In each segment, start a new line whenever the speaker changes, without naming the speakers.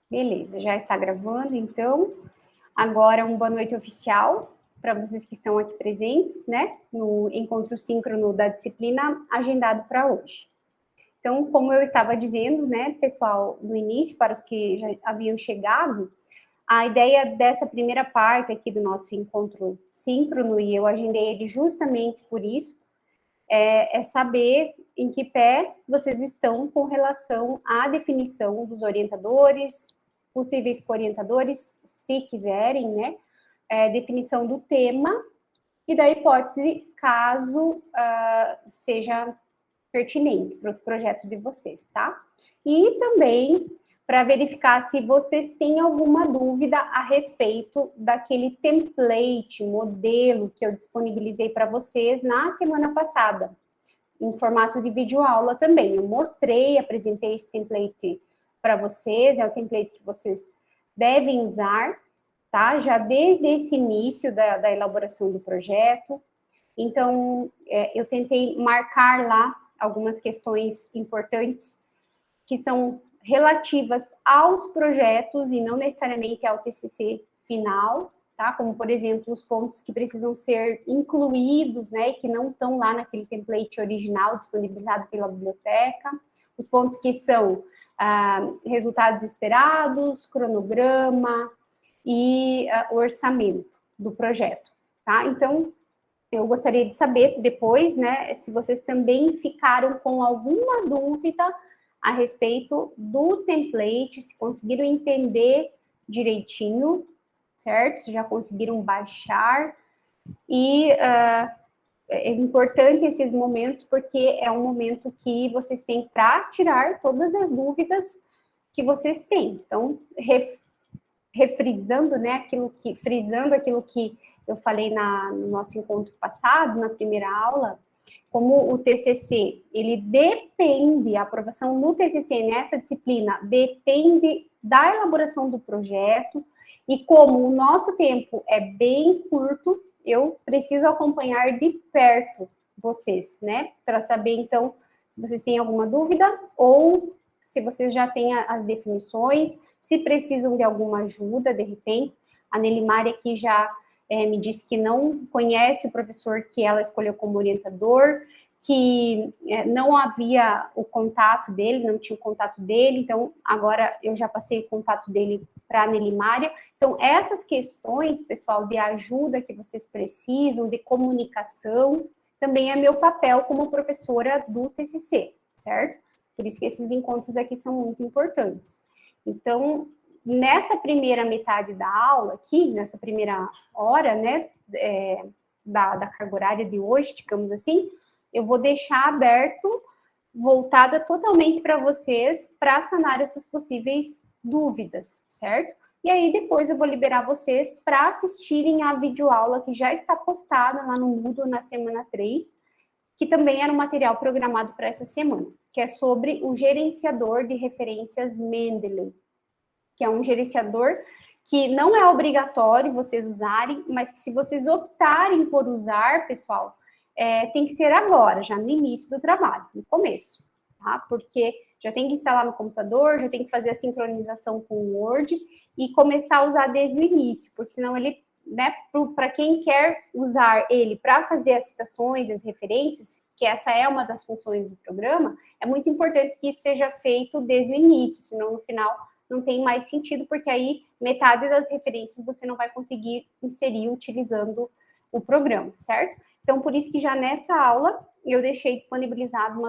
Beleza, já está gravando, então. Agora, boa noite oficial para vocês que estão aqui presentes, né? No encontro síncrono da disciplina agendado para hoje. Então, como eu estava dizendo, né, pessoal, no início, para os que já haviam chegado, a ideia dessa primeira parte aqui do nosso encontro síncrono, e eu agendei ele justamente por isso, é saber em que pé vocês estão com relação à definição dos orientadores, possíveis orientadores, se quiserem, né? Definição do tema e da hipótese, caso seja pertinente para o projeto de vocês, tá? E também para verificar se vocês têm alguma dúvida a respeito daquele template, modelo que eu disponibilizei para vocês na semana passada, em formato de videoaula também. Eu mostrei, apresentei esse template para vocês, é o template que vocês devem usar, tá? Já desde esse início da elaboração do projeto. Então, eu tentei marcar lá algumas questões importantes que são relativas aos projetos e não necessariamente ao TCC final, tá? Como, por exemplo, os pontos que precisam ser incluídos, né, e que não estão lá naquele template original disponibilizado pela biblioteca, os pontos que são resultados esperados, cronograma e o orçamento do projeto, tá? Então, eu gostaria de saber depois, né, se vocês também ficaram com alguma dúvida a respeito do template, se conseguiram entender direitinho, certo? Se já conseguiram baixar. E é importante esses momentos, porque é um momento que vocês têm para tirar todas as dúvidas que vocês têm. Então, refrisando, né, frisando aquilo que eu falei no nosso encontro passado, na primeira aula, como o TCC, ele depende, a aprovação no TCC nessa disciplina depende da elaboração do projeto, e como o nosso tempo é bem curto, eu preciso acompanhar de perto vocês, né, para saber, então, se vocês têm alguma dúvida, ou se vocês já têm as definições, se precisam de alguma ajuda, de repente. A Nelimari aqui já me disse que não conhece o professor que ela escolheu como orientador, que não havia o contato dele, não tinha o contato dele, então agora eu já passei o contato dele para a Nelimária. Então, essas questões, pessoal, de ajuda que vocês precisam, de comunicação, também é meu papel como professora do TCC, certo? Por isso que esses encontros aqui são muito importantes. Então, nessa primeira metade da aula aqui, nessa primeira hora, né, da carga horária de hoje, digamos assim, eu vou deixar aberto, voltada totalmente para vocês, para sanar essas possíveis dúvidas, certo? E aí, depois eu vou liberar vocês para assistirem a videoaula que já está postada lá no Moodle na semana 3, que também era um material programado para essa semana, que é sobre o gerenciador de referências Mendeley, que é um gerenciador que não é obrigatório vocês usarem, mas que se vocês optarem por usar, pessoal, tem que ser agora, já no início do trabalho, no começo, tá? Porque já tem que instalar no computador, já tem que fazer a sincronização com o Word e começar a usar desde o início, porque senão ele, né, para quem quer usar ele para fazer as citações, as referências, que essa é uma das funções do programa, é muito importante que isso seja feito desde o início, senão no final não tem mais sentido, porque aí metade das referências você não vai conseguir inserir utilizando o programa, certo? Então, por isso que já nessa aula eu deixei disponibilizado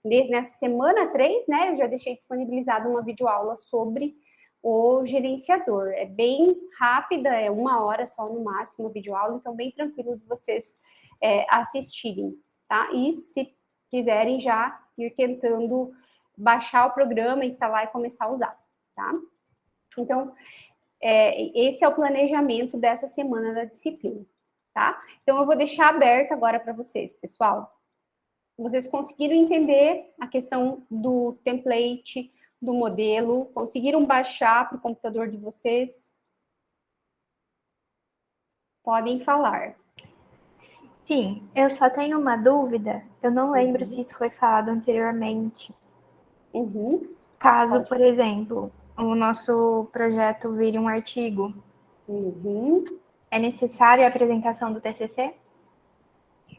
nessa semana 3, né, eu já deixei disponibilizado uma videoaula sobre o gerenciador. É bem rápida, é 1 hora só no máximo a videoaula, então bem tranquilo de vocês assistirem, tá? E se quiserem já ir tentando baixar o programa, instalar e começar a usar, tá? Então, esse é o planejamento dessa semana da disciplina, tá? Então, eu vou deixar aberto agora para vocês, pessoal. Vocês conseguiram entender a questão do template, do modelo? Conseguiram baixar para o computador de vocês? Podem falar.
Sim, eu só tenho uma dúvida. Eu não lembro se isso foi falado anteriormente. Caso, por exemplo, o nosso projeto vire um artigo,
Uhum.
é necessária a apresentação do TCC?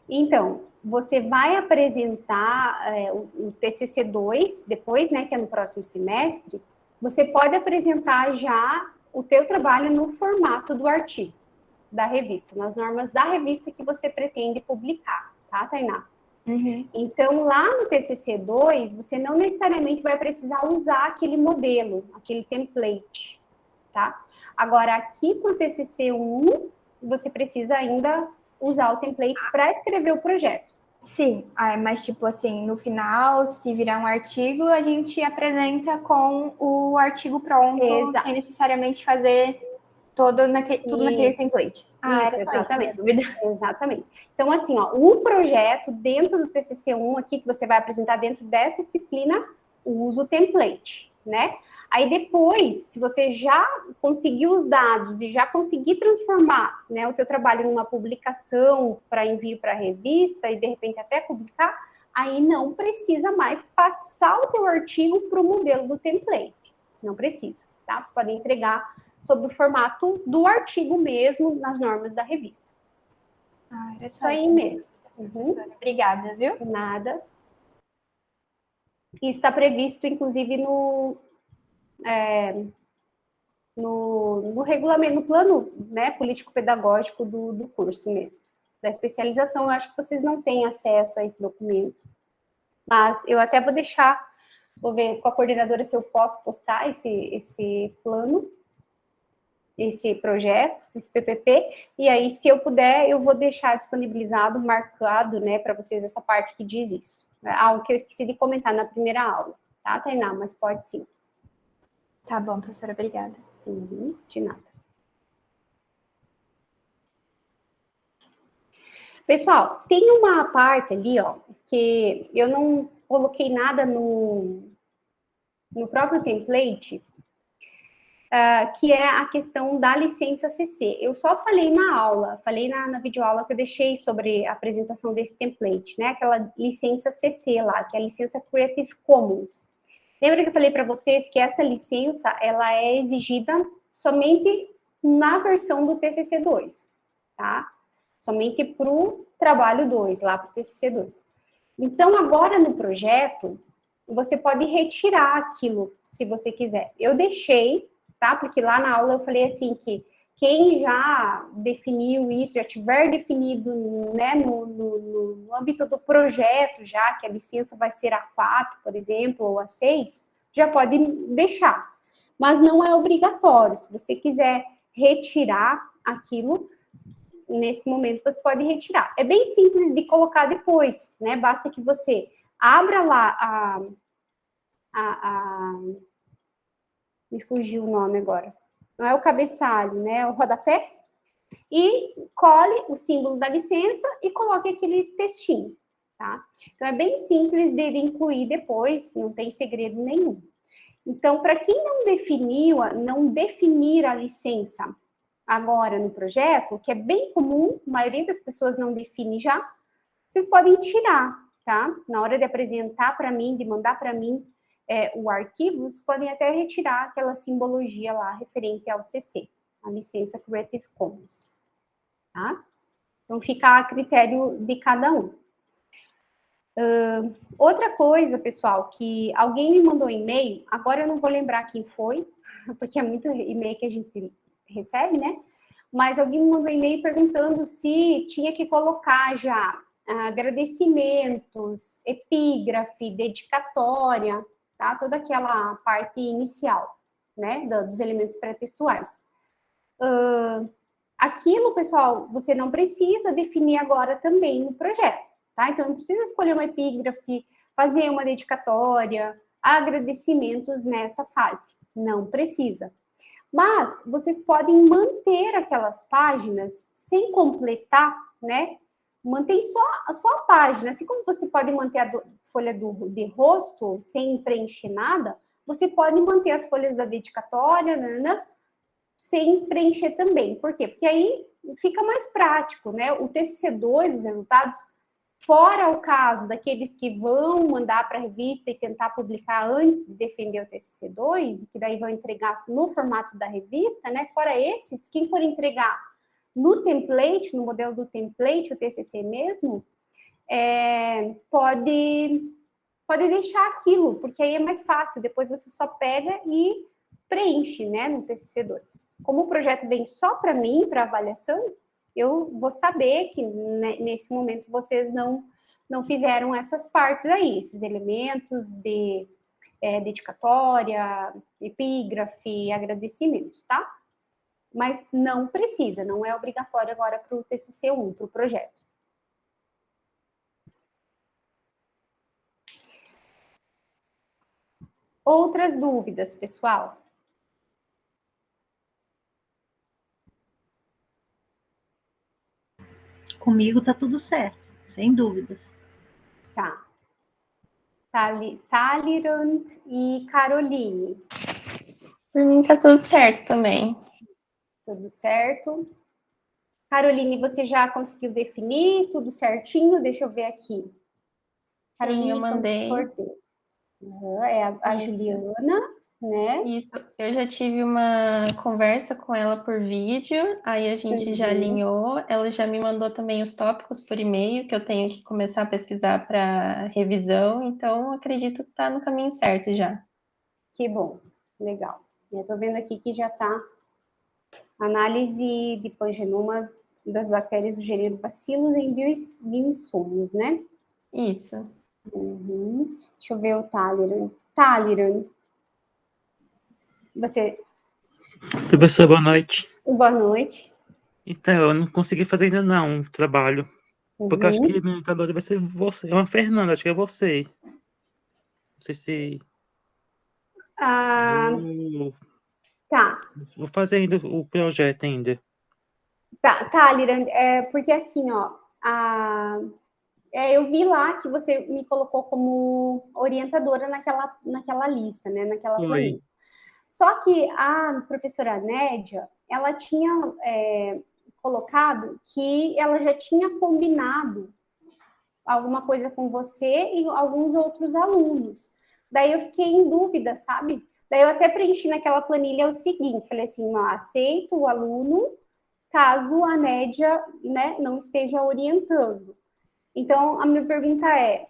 Então, você vai apresentar o TCC2 depois, né, que é no próximo semestre, você pode apresentar já o teu trabalho no formato do artigo da revista, nas normas da revista que você pretende publicar, tá, Tainá?
Uhum.
Então, lá no TCC2, você não necessariamente vai precisar usar aquele modelo, aquele template, tá? Agora, aqui para o TCC1, você precisa ainda usar o template para escrever o projeto.
Sim, mas tipo assim, no final, se virar um artigo, a gente apresenta com o artigo pronto,
Exato.
sem necessariamente fazer tudo naquele template. Era só isso, minha dúvida.
Exatamente. Então, assim, ó, o projeto dentro do TCC1 aqui, que você vai apresentar dentro dessa disciplina, usa o template, né? Aí depois, se você já conseguiu os dados e já conseguir transformar, né, o teu trabalho numa publicação para envio para a revista e de repente até publicar, aí não precisa mais passar o teu artigo para o modelo do template. Não precisa, tá? Você pode entregar sob o formato do artigo mesmo, nas normas da revista.
Era
Isso aí mesmo.
Obrigada, viu?
Nada. E está previsto, inclusive, no regulamento, no plano, né, político-pedagógico do curso mesmo. Da especialização, eu acho que vocês não têm acesso a esse documento. Mas eu até vou deixar, vou ver com a coordenadora se eu posso postar esse plano, esse projeto, esse PPP, e aí, se eu puder, eu vou deixar disponibilizado, marcado, né, para vocês essa parte que diz isso. É algo que eu esqueci de comentar na primeira aula, tá, Tainá? Mas pode sim.
Tá bom, professora, obrigada.
De nada. Pessoal, tem uma parte ali, ó, que eu não coloquei nada no próprio template, que é a questão da licença CC. Eu só falei na aula, falei na videoaula que eu deixei sobre a apresentação desse template, né? Aquela licença CC lá, que é a licença Creative Commons. Lembra que eu falei para vocês que essa licença, ela é exigida somente na versão do TCC2, tá? Somente para o trabalho 2, lá para o TCC2. Então, agora no projeto, você pode retirar aquilo, se você quiser. Eu deixei, tá? Porque lá na aula eu falei assim que quem já definiu isso, já tiver definido, né, no âmbito do projeto, já que a licença vai ser A4, por exemplo, ou A6, já pode deixar. Mas não é obrigatório. Se você quiser retirar aquilo, nesse momento você pode retirar. É bem simples de colocar depois, né? Basta que você abra lá me fugiu o nome agora. Não é o cabeçalho, né? É o rodapé. E cole o símbolo da licença e coloque aquele textinho, tá? Então, é bem simples de incluir depois, não tem segredo nenhum. Então, para quem não definir a licença agora no projeto, que é bem comum, a maioria das pessoas não define já, vocês podem tirar, tá? Na hora de apresentar para mim, de mandar para mim o arquivo, vocês podem até retirar aquela simbologia lá referente ao CC, a licença Creative Commons, tá? Então, fica a critério de cada um. Outra coisa, pessoal, que alguém me mandou um e-mail, agora eu não vou lembrar quem foi, porque é muito e-mail que a gente recebe, né? Mas alguém me mandou um e-mail perguntando se tinha que colocar já agradecimentos, epígrafe, dedicatória, tá? Toda aquela parte inicial, né? Dos elementos pré-textuais. Aquilo, pessoal, você não precisa definir agora também no projeto, tá? Então, não precisa escolher uma epígrafe, fazer uma dedicatória, agradecimentos nessa fase. Não precisa. Mas vocês podem manter aquelas páginas sem completar, né? Mantém só a página. Assim como você pode manter a folha de rosto sem preencher nada, você pode manter as folhas da dedicatória, sem preencher também. Por quê? Porque aí fica mais prático, né? O TCC2, os resultados, Fora o caso daqueles que vão mandar para a revista e tentar publicar antes de defender o TCC2, e que daí vão entregar no formato da revista, né? Fora esses, quem for entregar no template, no modelo do template, o TCC mesmo, pode deixar aquilo, porque aí é mais fácil, depois você só pega e preenche, né, no TCC2. Como o projeto vem só para mim, para avaliação, eu vou saber que nesse momento vocês não fizeram essas partes aí, esses elementos de dedicatória, epígrafe, agradecimentos, tá? Mas não precisa, não é obrigatório agora para o TCC1, para o projeto. Outras dúvidas, pessoal?
Comigo tá tudo certo, sem dúvidas.
Tá. Talirand e Caroline.
Por mim tá tudo certo também.
Tudo certo. Caroline, você já conseguiu definir tudo certinho? Deixa eu ver aqui.
Sim,
Caroline,
eu mandei.
É a Juliana, né?
Isso, eu já tive uma conversa com ela por vídeo, aí a gente já alinhou, ela já me mandou também os tópicos por e-mail, que eu tenho que começar a pesquisar para revisão, então acredito que tá no caminho certo já. Que
bom, legal. Eu tô vendo aqui que já tá análise de pangenoma das bactérias do gênero Bacillus em bioinsumos, né?
Isso.
Deixa eu ver o Taliran. Você...
Professor, boa noite.
Boa noite.
Então, eu não consegui fazer ainda não o trabalho. Porque eu acho que minha orientadora vai ser você. É uma Fernanda, acho que é você. Não sei se...
Tá.
Vou fazer ainda o projeto ainda.
Tá, Liran, porque assim, ó, eu vi lá que você me colocou como orientadora naquela lista, né, naquela planilha. Só que a professora Nédia, ela tinha colocado que ela já tinha combinado alguma coisa com você e alguns outros alunos. Daí eu fiquei em dúvida, sabe? Daí eu até preenchi naquela planilha o seguinte, falei assim, ó, aceito o aluno caso a Nédia, né, não esteja orientando. Então, a minha pergunta é,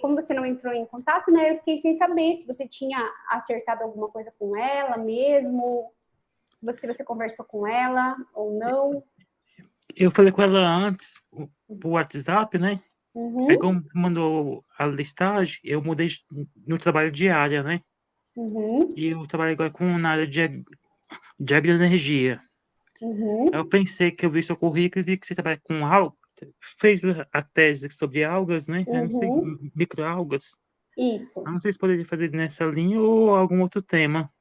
como você não entrou em contato, né, eu fiquei sem saber se você tinha acertado alguma coisa com ela mesmo, se você conversou com ela ou não.
Eu falei com ela antes, por WhatsApp, né? Aí como mandou a listagem, eu mudei no trabalho de área, né? E eu trabalho agora na área de agroenergia. Aí eu pensei que eu vi seu currículo e vi que você trabalha com algas, fez a tese sobre algas, né? Eu não sei, microalgas.
Isso.
Eu não sei se poderia fazer nessa linha ou algum outro tema.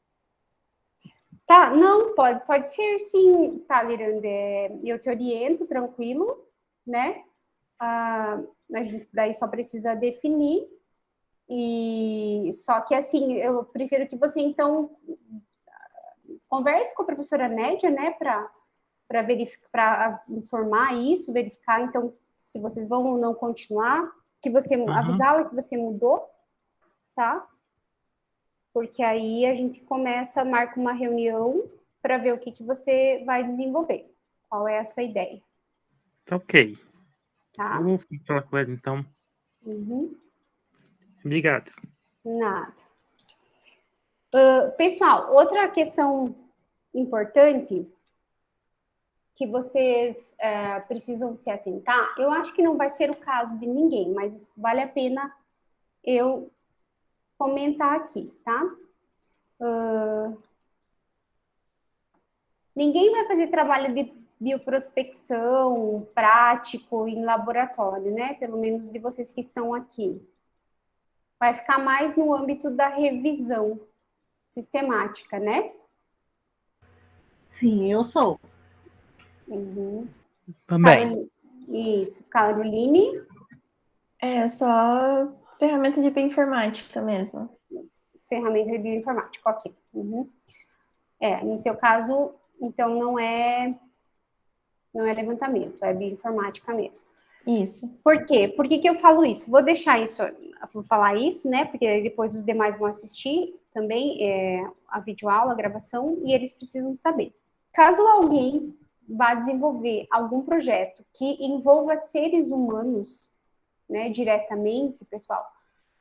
Tá, não, pode ser sim, tá, Lirandé. Eu te oriento, tranquilo, né? A gente daí só precisa definir. E só que assim, eu prefiro que você então converse com a professora Nédia, né, para verificar, para informar isso, verificar então se vocês vão ou não continuar, que você avisá-la que você mudou, tá? Porque aí a gente marca uma reunião para ver o que você vai desenvolver. Qual é a sua ideia?
Tá ok.
Tá?
Eu vou falar com ela então. Obrigado.
Nada. Pessoal, outra questão importante que vocês precisam se atentar, eu acho que não vai ser o caso de ninguém, mas vale a pena eu comentar aqui, tá? Ninguém vai fazer trabalho de bioprospecção prático em laboratório, né? Pelo menos de vocês que estão aqui. Vai ficar mais no âmbito da revisão sistemática, né?
Sim, eu sou.
Também.
Isso. Caroline?
É só ferramenta de bioinformática mesmo.
Ferramenta de bioinformática, ok. No teu caso, então não é levantamento, é bioinformática mesmo.
Isso.
Por quê? Por que eu falo isso? Vou falar isso, né? Porque depois os demais vão assistir também a videoaula, a gravação, e eles precisam saber. Caso alguém vá desenvolver algum projeto que envolva seres humanos, né, diretamente, pessoal,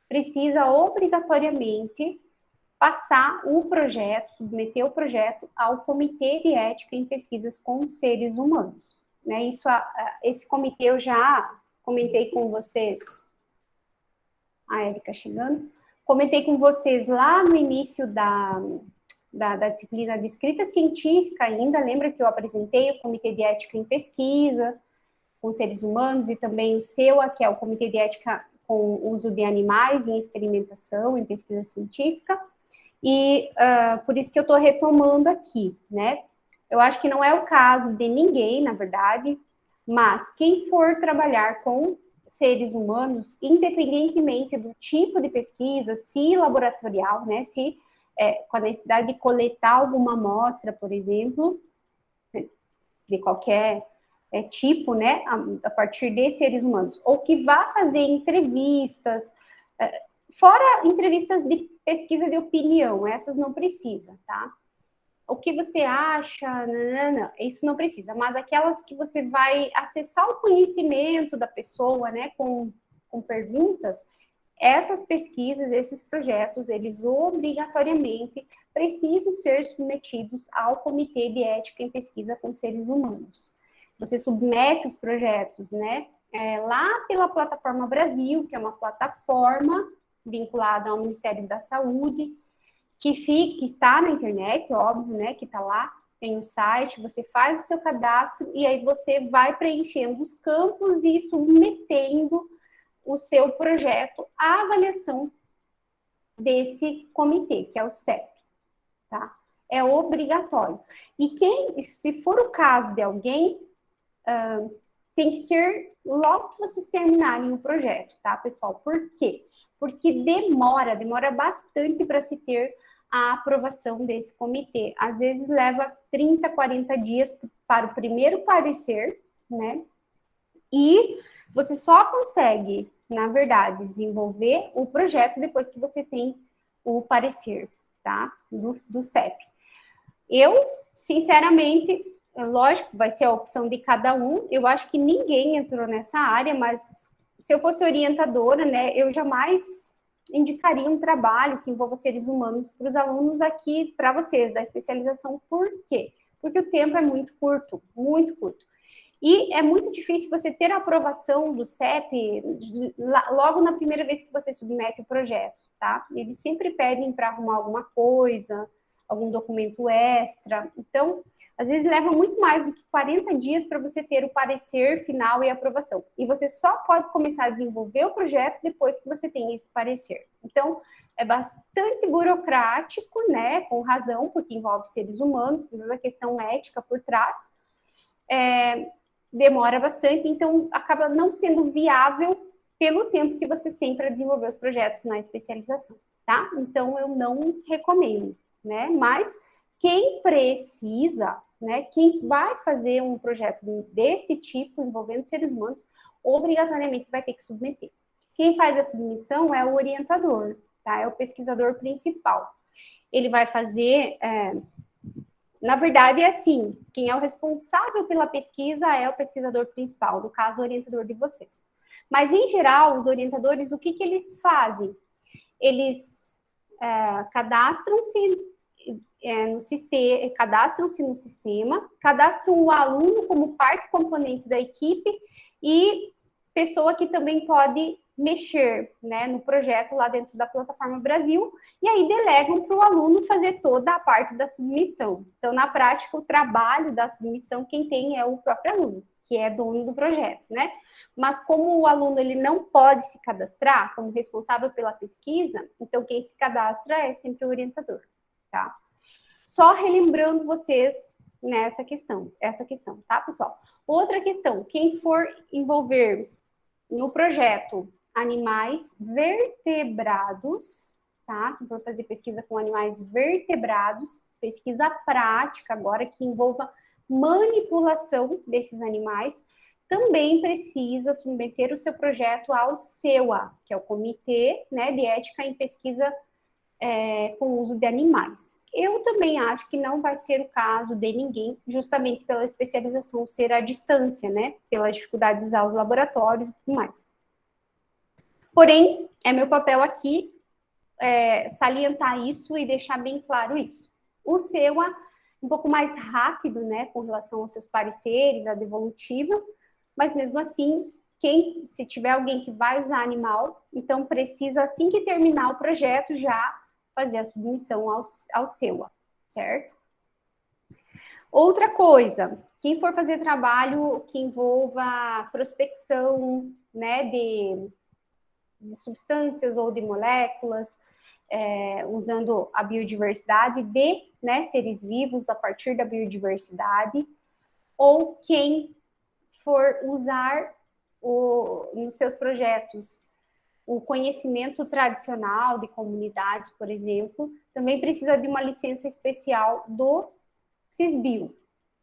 precisa obrigatoriamente passar o projeto, submeter o projeto ao Comitê de Ética em Pesquisas com Seres Humanos. Né? Esse comitê eu já comentei com vocês, a Érica chegando, comentei com vocês lá no início da disciplina de escrita científica ainda, lembra que eu apresentei o Comitê de Ética em Pesquisa com Seres Humanos e também o SEUA, que é o Comitê de Ética com uso de animais em experimentação, em pesquisa científica, e por isso que eu estou retomando aqui, né? Eu acho que não é o caso de ninguém, na verdade, mas quem for trabalhar com seres humanos, independentemente do tipo de pesquisa, se laboratorial, né, se com a necessidade de coletar alguma amostra, por exemplo, de qualquer tipo, né, a partir de seres humanos, ou que vá fazer entrevistas, fora entrevistas de pesquisa de opinião, essas não precisa, tá? O que você acha, não, isso não precisa, mas aquelas que você vai acessar o conhecimento da pessoa, né, com perguntas, essas pesquisas, esses projetos, eles obrigatoriamente precisam ser submetidos ao Comitê de Ética em Pesquisa com Seres Humanos. Você submete os projetos, né, lá pela Plataforma Brasil, que é uma plataforma vinculada ao Ministério da Saúde, que está na internet, óbvio, né, que está lá, tem um site, você faz o seu cadastro e aí você vai preenchendo os campos e submetendo o seu projeto à avaliação desse comitê, que é o CEP, tá? É obrigatório. E se for o caso de alguém, tem que ser logo que vocês terminarem o projeto, tá, pessoal? Por quê? Porque demora bastante para se ter a aprovação desse comitê. Às vezes leva 30, 40 dias para o primeiro parecer, né? E você só consegue, na verdade, desenvolver o projeto depois que você tem o parecer, tá? Do CEP. Eu, sinceramente, lógico, vai ser a opção de cada um. Eu acho que ninguém entrou nessa área, mas se eu fosse orientadora, né, eu jamais indicaria um trabalho que envolva seres humanos para os alunos aqui, para vocês, da especialização. Por quê? Porque o tempo é muito curto, muito curto. E é muito difícil você ter a aprovação do CEP logo na primeira vez que você submete o projeto, tá? Eles sempre pedem para arrumar alguma coisa, algum documento extra. Então, às vezes leva muito mais do que 40 dias para você ter o parecer final e aprovação. E você só pode começar a desenvolver o projeto depois que você tem esse parecer. Então, é bastante burocrático, né? Com razão, porque envolve seres humanos, toda a questão ética por trás. Demora bastante, então acaba não sendo viável pelo tempo que vocês têm para desenvolver os projetos na especialização, tá? Então, eu não recomendo, né? Mas quem precisa, né? Quem vai fazer um projeto desse tipo, envolvendo seres humanos, obrigatoriamente vai ter que submeter. Quem faz a submissão é o orientador, tá? É o pesquisador principal. Ele vai fazer... Na verdade, é assim, quem é o responsável pela pesquisa é o pesquisador principal, no caso, o orientador de vocês. Mas, em geral, os orientadores, o que eles fazem? Eles cadastram-se no sistema, cadastram o aluno como parte componente da equipe e pessoa que também pode mexer, né, no projeto lá dentro da Plataforma Brasil, e aí delegam para o aluno fazer toda a parte da submissão. Então, na prática, o trabalho da submissão, quem tem é o próprio aluno, que é dono do projeto, né? Mas como o aluno ele não pode se cadastrar como responsável pela pesquisa, então quem se cadastra é sempre o orientador, tá? Só relembrando vocês nessa questão, tá, pessoal? Outra questão, quem for envolver no projeto animais vertebrados, tá? Quem for fazer pesquisa com animais vertebrados, pesquisa prática agora que envolva manipulação desses animais, também precisa submeter o seu projeto ao CEUA, que é o Comitê, né, de Ética em Pesquisa com Uso de Animais. Eu também acho que não vai ser o caso de ninguém, justamente pela especialização ser à distância, né, pela dificuldade de usar os laboratórios e tudo mais. Porém, é meu papel aqui salientar isso e deixar bem claro isso. O CEUA, um pouco mais rápido, né, com relação aos seus pareceres, a devolutiva, mas mesmo assim, se tiver alguém que vai usar animal, então precisa, assim que terminar o projeto, já fazer a submissão ao CEUA, certo? Outra coisa, quem for fazer trabalho que envolva prospecção, né, de substâncias ou de moléculas, usando a biodiversidade de, né, seres vivos a partir da biodiversidade, ou quem for usar nos seus projetos o conhecimento tradicional de comunidades, por exemplo, também precisa de uma licença especial do CISBio,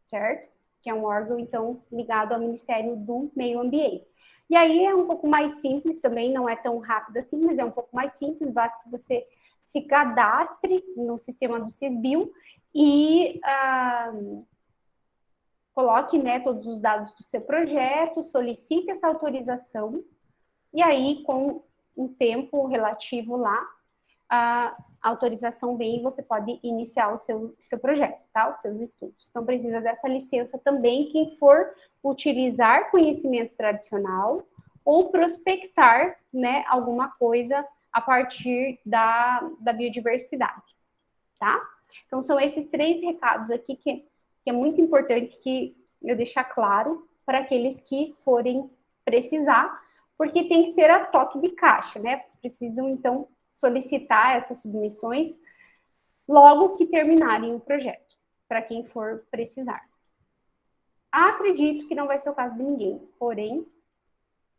certo? Que é um órgão, então, ligado ao Ministério do Meio Ambiente. E aí é um pouco mais simples também, não é tão rápido assim, mas é um pouco mais simples, basta que você se cadastre no sistema do CISBio e coloque, né, todos os dados do seu projeto, solicite essa autorização, e aí, com um tempo relativo lá, a autorização vem e você pode iniciar o seu projeto, tá? Os seus estudos. Então, precisa dessa licença também quem for utilizar conhecimento tradicional ou prospectar, né, alguma coisa a partir da biodiversidade, tá? Então, são esses 3 recados aqui que é muito importante que eu deixar claro para aqueles que forem precisar, porque tem que ser a toque de caixa, né? Vocês precisam, então, solicitar essas submissões logo que terminarem o projeto, para quem for precisar. Acredito que não vai ser o caso de ninguém, porém,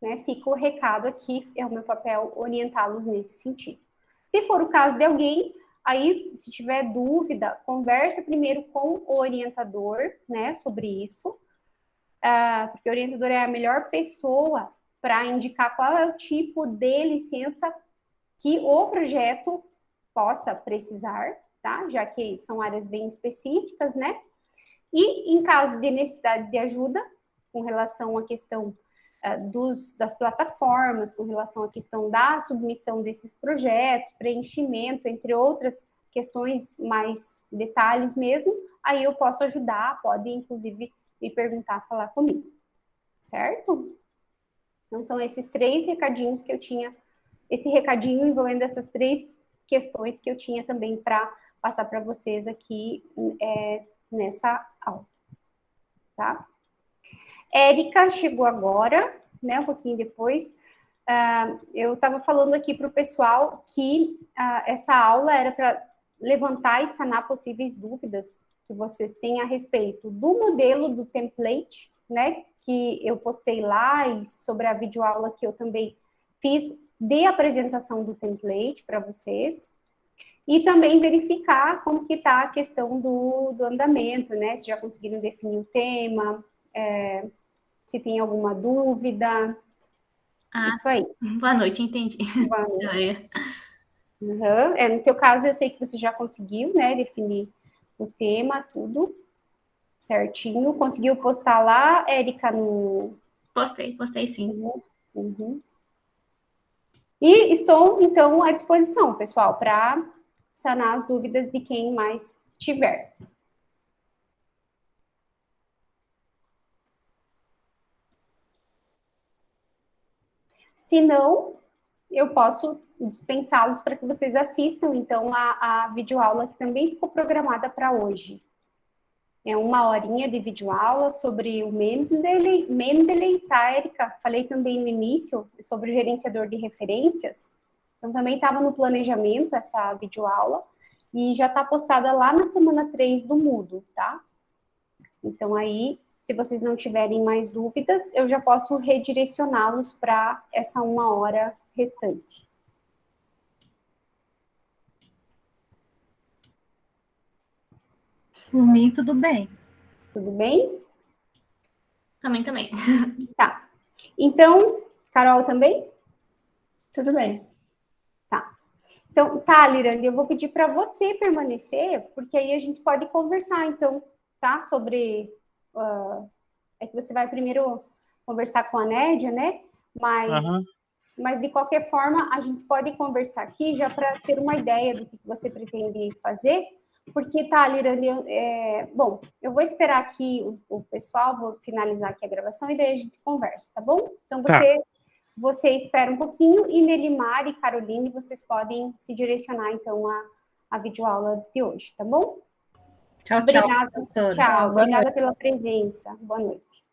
né, fica o recado aqui, é o meu papel orientá-los nesse sentido. Se for o caso de alguém, aí, se tiver dúvida, conversa primeiro com o orientador, né, sobre isso, porque o orientador é a melhor pessoa para indicar qual é o tipo de licença que o projeto possa precisar, tá? Já que são áreas bem específicas, né? E em caso de necessidade de ajuda, com relação à questão das plataformas, com relação à questão da submissão desses projetos, preenchimento, entre outras questões, mais detalhes mesmo, aí eu posso ajudar, pode inclusive me perguntar, falar comigo, certo? Então, são esses 3 recadinhos que eu tinha, esse recadinho envolvendo essas 3 questões que eu tinha também para passar para vocês aqui nessa aula, tá? Érica chegou agora, né, um pouquinho depois. Eu estava falando aqui para o pessoal que essa aula era para levantar e sanar possíveis dúvidas que vocês têm a respeito do modelo do template, né, que eu postei lá, e sobre a videoaula que eu também fiz de apresentação do template para vocês, e também verificar como que está a questão do andamento, né, se já conseguiram definir o tema, se tem alguma dúvida, isso aí.
Boa noite, entendi.
Boa noite. Uhum. No teu caso, eu sei que você já conseguiu, né, definir o tema, tudo certinho. Conseguiu postar lá, Érica, no...
Postei sim.
Uhum. E estou, então, à disposição, pessoal, para sanar as dúvidas de quem mais tiver. Se não, eu posso dispensá-los para que vocês assistam, então, a videoaula que também ficou programada para hoje. É 1 horinha de videoaula sobre o Mendeley, tá, Érica? Falei também no início sobre o gerenciador de referências. Então, também estava no planejamento essa videoaula e já está postada lá na semana 3 do Moodle, tá? Então, aí, se vocês não tiverem mais dúvidas, eu já posso redirecioná-los para essa 1 hora restante.
Por mim, tudo bem.
Tudo bem?
Também.
Tá. Então, Carol também?
Tudo bem.
Tá. Então, tá, Lirane, eu vou pedir para você permanecer, porque aí a gente pode conversar, então, tá? Sobre... é que você vai primeiro conversar com a Nédia, né? Mas, de qualquer forma, a gente pode conversar aqui já para ter uma ideia do que você pretende fazer. Porque, tá, Lirane, bom, eu vou esperar aqui o pessoal, vou finalizar aqui a gravação e daí a gente conversa, tá bom? Então, você espera um pouquinho e Nelimar e Caroline, vocês podem se direcionar, então, à videoaula de hoje, tá bom?
Tchau,
Obrigada,
professora.
tchau. Obrigada pela presença. Boa noite.